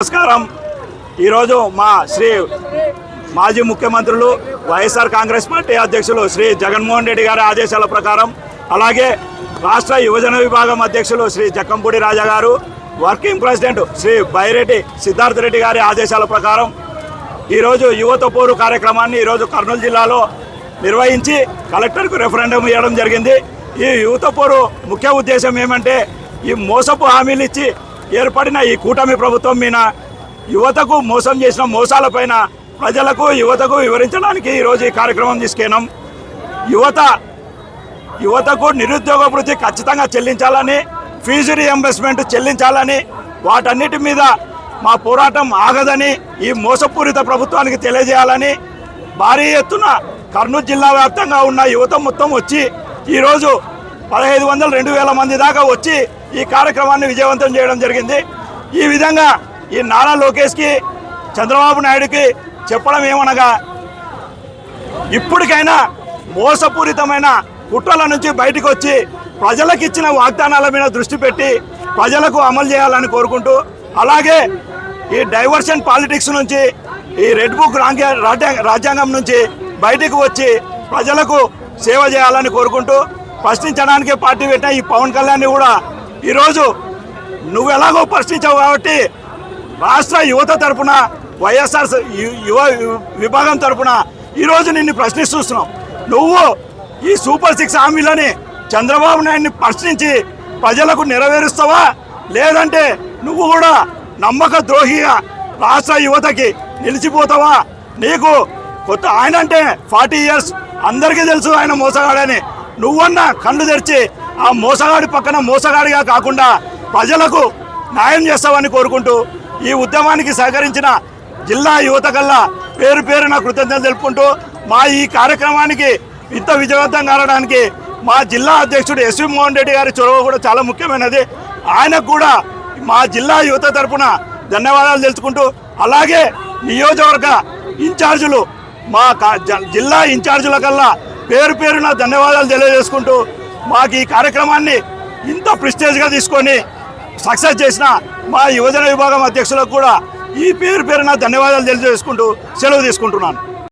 నమస్కారం। ఈరోజు మా శ్రీ మాజీ ముఖ్యమంత్రులు వైఎస్ఆర్ కాంగ్రెస్ పార్టీ అధ్యక్షులు శ్రీ జగన్మోహన్ రెడ్డి గారి ఆదేశాల ప్రకారం, అలాగే రాష్ట్ర యువజన విభాగం అధ్యక్షులు శ్రీ జక్కంపూడి రాజా గారు, వర్కింగ్ ప్రెసిడెంట్ శ్రీ బైరెడ్డి సిద్ధార్థ రెడ్డి గారి ఆదేశాల ప్రకారం ఈరోజు యువత పోరు కార్యక్రమాన్ని ఈరోజు కర్నూలు జిల్లాలో నిర్వహించి కలెక్టర్కు రెఫరెండం ఇవ్వడం జరిగింది। ఈ యువత పోరు ముఖ్య ఉద్దేశం ఏమంటే, ఈ మోసపు హామీలు ఇచ్చి ఏర్పడిన ఈ కూటమి ప్రభుత్వం మీద యువతకు మోసం చేసిన మోసాలపైన ప్రజలకు యువతకు వివరించడానికి ఈరోజు ఈ కార్యక్రమం తీసుకెళ్ళాం। యువతకు నిరుద్యోగ భృతి ఖచ్చితంగా చెల్లించాలని, ఫీజు రీఎంబర్స్మెంట్ చెల్లించాలని, వాటన్నిటి మీద మా పోరాటం ఆగదని ఈ మోసపూరిత ప్రభుత్వానికి తెలియజేయాలని భారీ ఎత్తున కర్నూలు జిల్లా వ్యాప్తంగా ఉన్న యువత మొత్తం వచ్చి ఈరోజు 1500-2000 మంది దాకా వచ్చి ఈ కార్యక్రమాన్ని విజయవంతం చేయడం జరిగింది। ఈ విధంగా ఈ నారా లోకేష్కి, చంద్రబాబు నాయుడుకి చెప్పడం ఏమనగా, ఇప్పటికైనా మోసపూరితమైన కుట్రల నుంచి బయటకు వచ్చి ప్రజలకు ఇచ్చిన వాగ్దానాల మీద దృష్టి పెట్టి ప్రజలకు అమలు చేయాలని కోరుకుంటూ, అలాగే ఈ డైవర్షన్ పాలిటిక్స్ నుంచి, ఈ రెడ్ బుక్ రాజ్యాంగం నుంచి బయటకు వచ్చి ప్రజలకు సేవ చేయాలని కోరుకుంటూ, ప్రశ్నించడానికి పార్టీ పెట్టిన ఈ పవన్ కళ్యాణ్ని కూడా ఈరోజు నువ్వు ఎలాగో ప్రశ్నించావు కాబట్టి రాష్ట్ర యువత తరపున, వైఎస్ఆర్ యువ విభాగం తరపున ఈరోజు నిన్ను ప్రశ్నిస్తున్నావు। నువ్వు ఈ సూపర్ 6 హామీలని చంద్రబాబు నాయుడిని ప్రశ్నించి ప్రజలకు నెరవేరుస్తావా, లేదంటే నువ్వు కూడా నమ్మక ద్రోహిగా రాష్ట్ర యువతకి నిలిచిపోతావా? నీకు కొత్త ఆయన అంటే 40 ఇయర్స్ అందరికీ తెలుసు ఆయన మోసగాడని। నువ్వన్నా కళ్ళు తెరిచి ఆ మోసగాడి పక్కన మోసగాడిగా కాకుండా ప్రజలకు న్యాయం చేస్తావని కోరుకుంటూ, ఈ ఉద్యమానికి సహకరించిన జిల్లా యువత కల్లా పేరు పేరున కృతజ్ఞతలు తెలుపుకుంటూ, మా ఈ కార్యక్రమానికి ఇంత విజయవంతం కావడానికి మా జిల్లా అధ్యక్షుడు ఎస్వి మోహన్ రెడ్డి గారి చొరవ కూడా చాలా ముఖ్యమైనది। ఆయనకు కూడా మా జిల్లా యువత తరపున ధన్యవాదాలు తెలుసుకుంటూ, అలాగే నియోజకవర్గ ఇన్ఛార్జీలు, మా జిల్లా ఇన్ఛార్జీల కల్లా పేరు పేరున ధన్యవాదాలు తెలియజేసుకుంటూ, మాకు ఈ కార్యక్రమాన్ని ఇంత ప్రెస్టేజ్గా తీసుకొని సక్సెస్ చేసిన మా యువజన విభాగం అధ్యక్షులకు కూడా ఈ పేరు పేరున ధన్యవాదాలు తెలియజేసుకుంటూ సెలవు తీసుకుంటున్నాను।